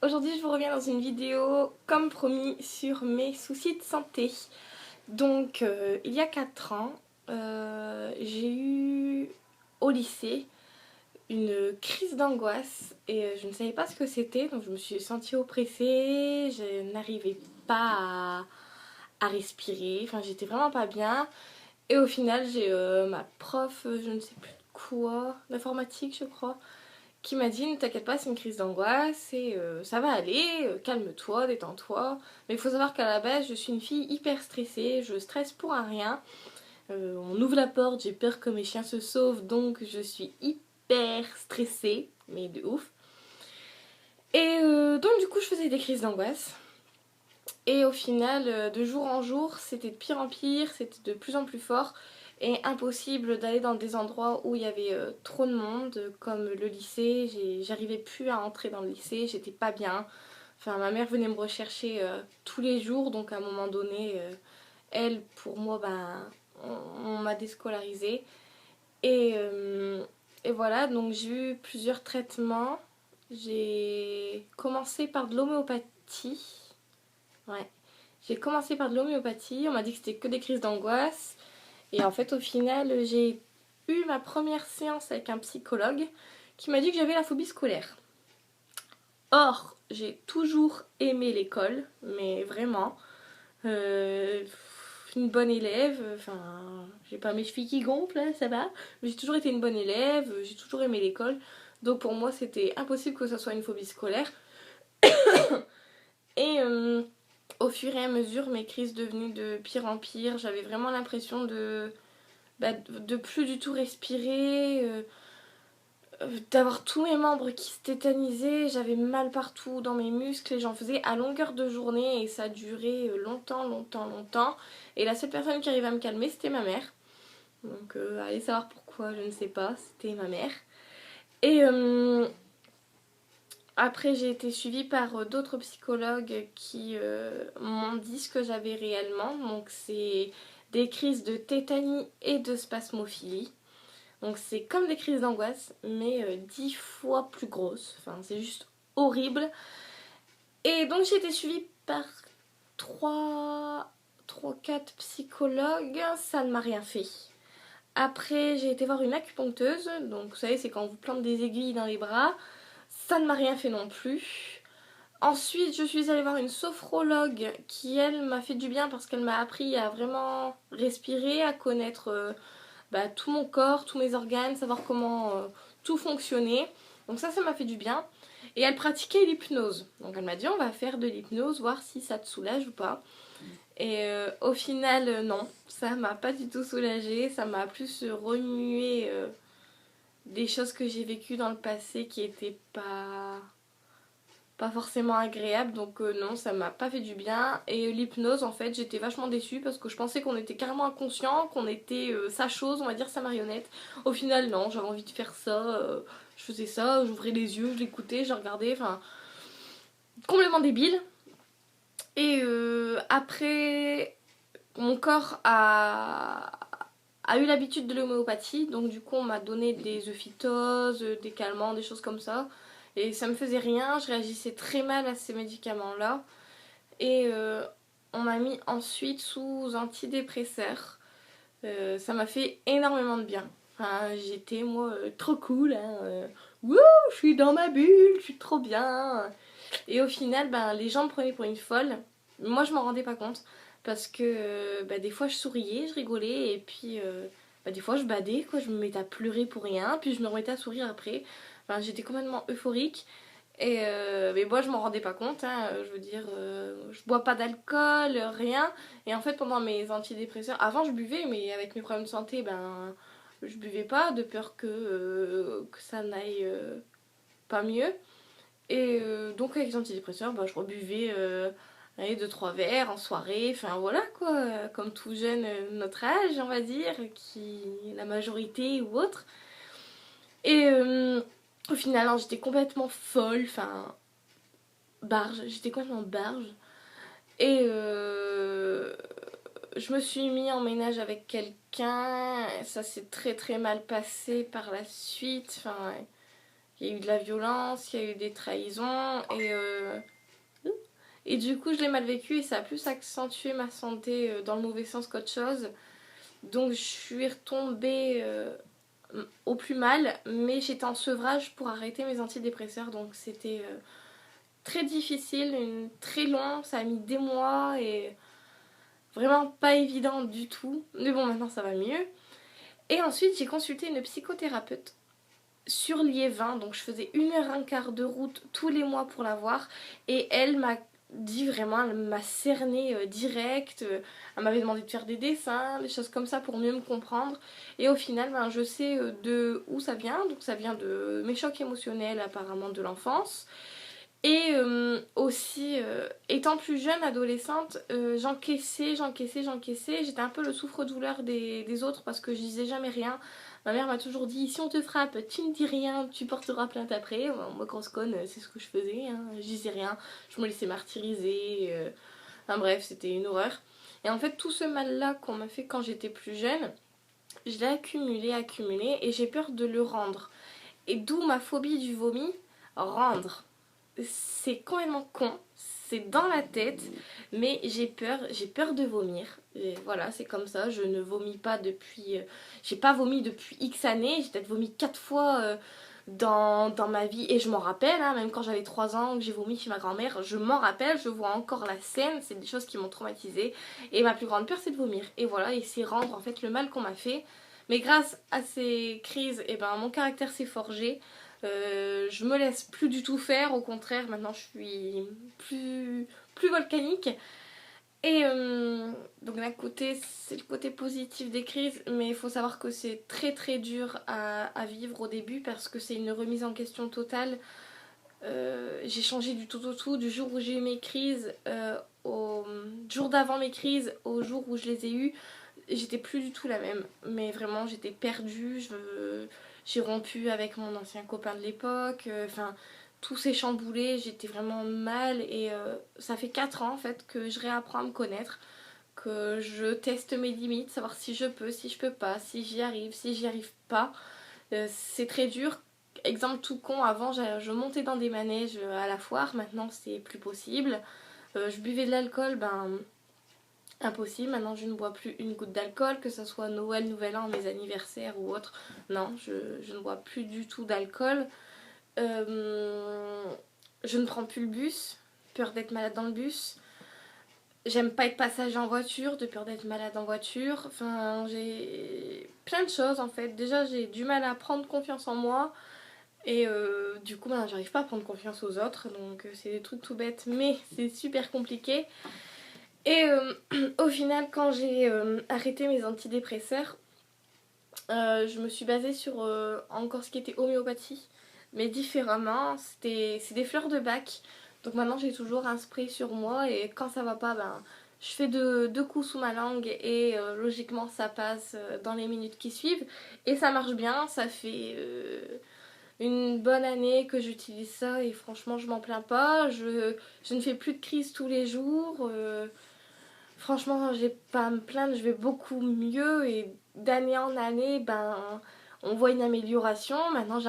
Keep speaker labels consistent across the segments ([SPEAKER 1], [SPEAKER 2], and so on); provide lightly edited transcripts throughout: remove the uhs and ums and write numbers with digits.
[SPEAKER 1] Aujourd'hui je vous reviens dans une vidéo comme promis sur mes soucis de santé. Donc il y a 4 ans, j'ai eu au lycée une crise d'angoisse et je ne savais pas ce que c'était, donc je me suis sentie oppressée, je n'arrivais pas à respirer, enfin j'étais vraiment pas bien. Et au final j'ai ma prof, je ne sais plus quoi, d'informatique je crois, qui m'a dit ne t'inquiète pas, c'est une crise d'angoisse et ça va aller, calme-toi, détends-toi. Mais il faut savoir qu'à la base, je suis une fille hyper stressée, je stresse pour un rien. On ouvre la porte, j'ai peur que mes chiens se sauvent, donc je suis hyper stressée, mais de ouf. Et donc du coup, je faisais des crises d'angoisse. Et au final, de jour en jour, c'était de pire en pire, c'était de plus en plus fort. Et impossible d'aller dans des endroits où il y avait trop de monde, comme le lycée. J'arrivais plus à entrer dans le lycée, j'étais pas bien. Enfin, ma mère venait me rechercher tous les jours, donc à un moment donné, elle, pour moi, ben, on m'a déscolarisée. Et, euh, et voilà, donc j'ai eu plusieurs traitements. J'ai commencé par de l'homéopathie. Ouais. J'ai commencé par de l'homéopathie, on m'a dit que c'était que des crises d'angoisse. Et en fait, au final, j'ai eu ma première séance avec un psychologue qui m'a dit que j'avais la phobie scolaire. Or, j'ai toujours aimé l'école, mais vraiment. Euh, une bonne élève, enfin, j'ai pas mes chevilles qui gonflent, là, ça va. Mais j'ai toujours été une bonne élève, j'ai toujours aimé l'école. Donc pour moi, c'était impossible que ça soit une phobie scolaire. Et au fur et à mesure, mes crises devenaient de pire en pire. J'avais vraiment l'impression de plus du tout respirer, d'avoir tous mes membres qui se tétanisaient. J'avais mal partout dans mes muscles et j'en faisais à longueur de journée et ça a duré longtemps, longtemps, longtemps. Et la seule personne qui arrivait à me calmer, c'était ma mère. Donc allez savoir pourquoi, je ne sais pas, c'était ma mère. Et après, j'ai été suivie par d'autres psychologues qui m'ont dit ce que j'avais réellement. Donc, c'est des crises de tétanie et de spasmophilie. Donc, c'est comme des crises d'angoisse, mais 10 fois plus grosses. Enfin, c'est juste horrible. Et donc, j'ai été suivie par 3, 4 psychologues. Ça ne m'a rien fait. Après, j'ai été voir une acupuncteuse. Donc, vous savez, c'est quand on vous plante des aiguilles dans les bras. Ça ne m'a rien fait non plus. Ensuite, je suis allée voir une sophrologue qui, elle, m'a fait du bien parce qu'elle m'a appris à vraiment respirer, à connaître tout mon corps, tous mes organes, savoir comment tout fonctionnait. Donc ça m'a fait du bien. Et elle pratiquait l'hypnose. Donc elle m'a dit, on va faire de l'hypnose, voir si ça te soulage ou pas. Et au final, non, ça m'a pas du tout soulagée. Ça m'a plus remué des choses que j'ai vécues dans le passé qui étaient pas forcément agréable, donc non, ça m'a pas fait du bien. Et l'hypnose, en fait, j'étais vachement déçue parce que je pensais qu'on était carrément inconscient, qu'on était sa chose, on va dire sa marionnette. Au final, non, j'avais envie de faire ça, je faisais ça, j'ouvrais les yeux, je l'écoutais, je regardais, enfin, complètement débile. Et après, mon corps a eu l'habitude de l'homéopathie, donc du coup, on m'a donné des euphytoses, des calmants, des choses comme ça. Et ça me faisait rien, je réagissais très mal à ces médicaments-là. Et on m'a mis ensuite sous antidépresseurs. Ça m'a fait énormément de bien. Enfin, j'étais moi trop cool. Hein, wouh, je suis dans ma bulle, je suis trop bien. Et au final, ben, les gens me prenaient pour une folle. Moi, je m'en rendais pas compte. Parce que des fois, je souriais, je rigolais. Et puis, des fois, je badais. Quoi, je me mettais à pleurer pour rien. Puis, je me remettais à sourire après. Enfin, j'étais complètement euphorique. Et mais moi je m'en rendais pas compte, hein, je veux dire, je bois pas d'alcool, rien. Et en fait pendant mes antidépresseurs, avant je buvais, mais avec mes problèmes de santé, ben je buvais pas de peur que ça n'aille pas mieux. Et donc avec les antidépresseurs, ben, je rebuvais allez, 2-3 verres en soirée, enfin voilà quoi, comme tout jeune notre âge on va dire, qui la majorité ou autre. Et au final, hein, j'étais complètement folle, enfin barge, j'étais complètement barge. Et je me suis mis en ménage avec quelqu'un, ça s'est très très mal passé par la suite. Enfin, ouais. Il y a eu de la violence, il y a eu des trahisons et du coup je l'ai mal vécu et ça a plus accentué ma santé dans le mauvais sens qu'autre chose. Donc je suis retombée au plus mal, mais j'étais en sevrage pour arrêter mes antidépresseurs, donc c'était très difficile, très long, ça a mis des mois et vraiment pas évident du tout. Mais bon, maintenant ça va mieux. Et ensuite j'ai consulté une psychothérapeute sur Liévin, donc je faisais 1 heure 1 quart de route tous les mois pour la voir, et elle m'a dit vraiment, elle m'a cerné direct, elle m'avait demandé de faire des dessins, des choses comme ça pour mieux me comprendre, et au final ben, je sais de où ça vient, donc ça vient de mes chocs émotionnels apparemment de l'enfance, et aussi, étant plus jeune, adolescente, j'encaissais. J'étais un peu le souffre-douleur des autres parce que je disais jamais rien. Ma mère m'a toujours dit, si on te frappe, tu ne dis rien, tu porteras plainte après. Moi, grosse conne, c'est ce que je faisais. Hein. Je disais rien, je me laissais martyriser. Enfin bref, c'était une horreur. Et en fait, tout ce mal-là qu'on m'a fait quand j'étais plus jeune, je l'ai accumulé, et j'ai peur de le rendre. Et d'où ma phobie du vomi, rendre. C'est complètement con, c'est dans la tête, mais j'ai peur de vomir. Et voilà, c'est comme ça, je ne vomis pas depuis... j'ai pas vomi depuis X années, j'ai peut-être vomi 4 fois dans ma vie, et je m'en rappelle, hein, même quand j'avais 3 ans, que j'ai vomi chez ma grand-mère, je m'en rappelle, je vois encore la scène, c'est des choses qui m'ont traumatisée, et ma plus grande peur c'est de vomir. Et voilà, et c'est rendre en fait le mal qu'on m'a fait. Mais grâce à ces crises, eh ben, mon caractère s'est forgé. Je me laisse plus du tout faire, au contraire, maintenant je suis plus volcanique. Et donc d'un côté, c'est le côté positif des crises, mais il faut savoir que c'est très très dur à vivre au début parce que c'est une remise en question totale. J'ai changé du tout au tout, du jour où j'ai eu mes crises au jour d'avant mes crises, au jour où je les ai eues. J'étais plus du tout la même, mais vraiment j'étais perdue, j'ai rompu avec mon ancien copain de l'époque, enfin tout s'est chamboulé, j'étais vraiment mal et ça fait 4 ans en fait que je réapprends à me connaître, que je teste mes limites, savoir si je peux, si je peux pas, si j'y arrive, si j'y arrive pas. C'est très dur. Exemple tout con, avant je montais dans des manèges à la foire, maintenant c'est plus possible. Je buvais de l'alcool, ben impossible, maintenant je ne bois plus une goutte d'alcool, que ce soit Noël, Nouvel An, mes anniversaires ou autre. Non, je ne bois plus du tout d'alcool. Je ne prends plus le bus, peur d'être malade dans le bus. J'aime pas être passager en voiture, de peur d'être malade en voiture. Enfin, j'ai plein de choses en fait. Déjà, j'ai du mal à prendre confiance en moi. Et du coup, ben, j'arrive pas à prendre confiance aux autres. Donc, c'est des trucs tout bêtes, mais c'est super compliqué. Et au final, quand j'ai arrêté mes antidépresseurs, je me suis basée sur encore ce qui était homéopathie, mais différemment. C'est des fleurs de bac. Donc maintenant, j'ai toujours un spray sur moi et quand ça va pas, ben, je fais deux coups sous ma langue et logiquement, ça passe dans les minutes qui suivent. Et ça marche bien, ça fait une bonne année que j'utilise ça et franchement, je m'en plains pas. Je ne fais plus de crise tous les jours. Franchement, j'ai pas à me plaindre, je vais beaucoup mieux et d'année en année, ben, on voit une amélioration. Maintenant,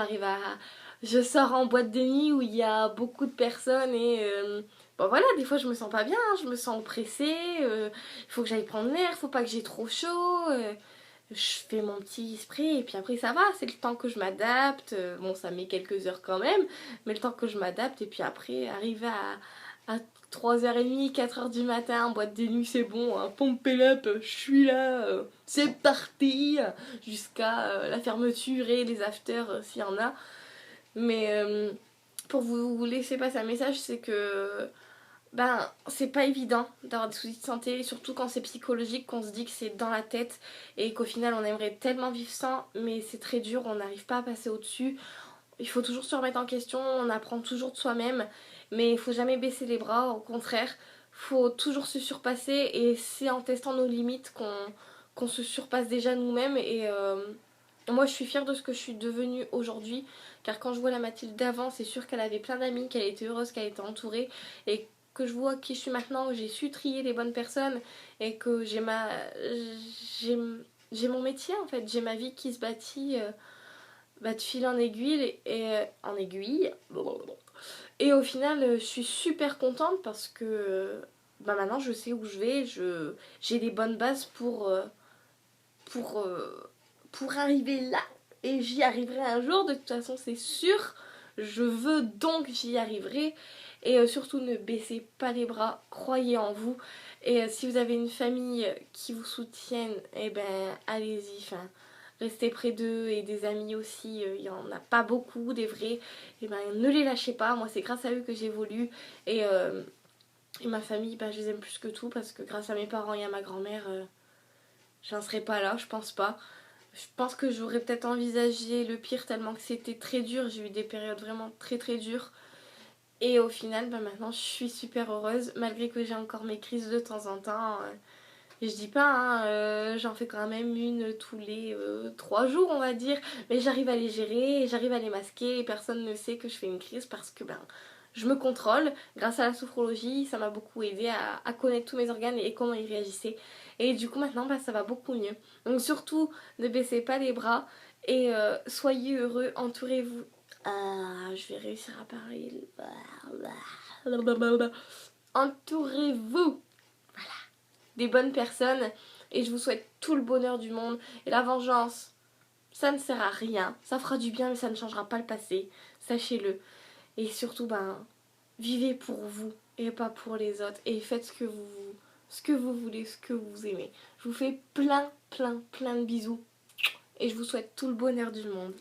[SPEAKER 1] je sors en boîte de nuit où il y a beaucoup de personnes et bon voilà, des fois je me sens pas bien, je me sens oppressée, il faut que j'aille prendre l'air, faut pas que j'ai trop chaud. Je fais mon petit spray et puis après ça va, c'est le temps que je m'adapte. Bon, ça met quelques heures quand même, mais le temps que je m'adapte et puis après arriver à 3h30, 4h du matin en boîte de nuit, c'est bon, hein, pump it up, je suis là, c'est parti, jusqu'à la fermeture et les afters s'il y en a. Mais pour vous laisser passer un message, c'est que ben, c'est pas évident d'avoir des soucis de santé, surtout quand c'est psychologique, qu'on se dit que c'est dans la tête et qu'au final on aimerait tellement vivre sans, mais c'est très dur, on n'arrive pas à passer au-dessus. Il faut toujours se remettre en question, on apprend toujours de soi-même, mais il faut jamais baisser les bras, au contraire, faut toujours se surpasser et c'est en testant nos limites qu'on se surpasse déjà nous-mêmes et moi je suis fière de ce que je suis devenue aujourd'hui, car quand je vois la Mathilde d'avant, c'est sûr qu'elle avait plein d'amis, qu'elle était heureuse, qu'elle était entourée et que je vois qui je suis maintenant, où j'ai su trier les bonnes personnes et que j'ai mon métier en fait, j'ai ma vie qui se bâtit de fil en aiguille en aiguille. Et au final, je suis super contente parce que maintenant je sais où je vais, j'ai des bonnes bases pour, euh, pour arriver là. Et j'y arriverai un jour, de toute façon c'est sûr. Je veux donc j'y arriverai. Et surtout ne baissez pas les bras, croyez en vous. Et si vous avez une famille qui vous soutienne, eh ben allez-y. Enfin, restez près d'eux et des amis aussi. Il n'y en a pas beaucoup, des vrais. Et ben ne les lâchez pas. Moi c'est grâce à eux que j'évolue. Et ma famille, je les aime plus que tout parce que grâce à mes parents et à ma grand-mère, j'en serais pas là, je pense pas. Je pense que j'aurais peut-être envisagé le pire tellement que c'était très dur. J'ai eu des périodes vraiment très très dures. Et au final, maintenant, je suis super heureuse, malgré que j'ai encore mes crises de temps en temps. Et je dis pas, hein, j'en fais quand même une tous les 3 jours, on va dire. Mais j'arrive à les gérer, j'arrive à les masquer. Et personne ne sait que je fais une crise parce que je me contrôle. Grâce à la sophrologie, ça m'a beaucoup aidé à connaître tous mes organes et comment ils réagissaient. Et du coup, maintenant, ça va beaucoup mieux. Donc surtout, ne baissez pas les bras et soyez heureux, entourez-vous. Ah, je vais réussir à parler. Entourez-vous des bonnes personnes et je vous souhaite tout le bonheur du monde. Et la vengeance, ça ne sert à rien. Ça fera du bien, mais ça ne changera pas le passé. Sachez-le. Et surtout, vivez pour vous et pas pour les autres. Et faites ce que vous voulez, ce que vous aimez. Je vous fais plein, plein, plein de bisous. Et je vous souhaite tout le bonheur du monde.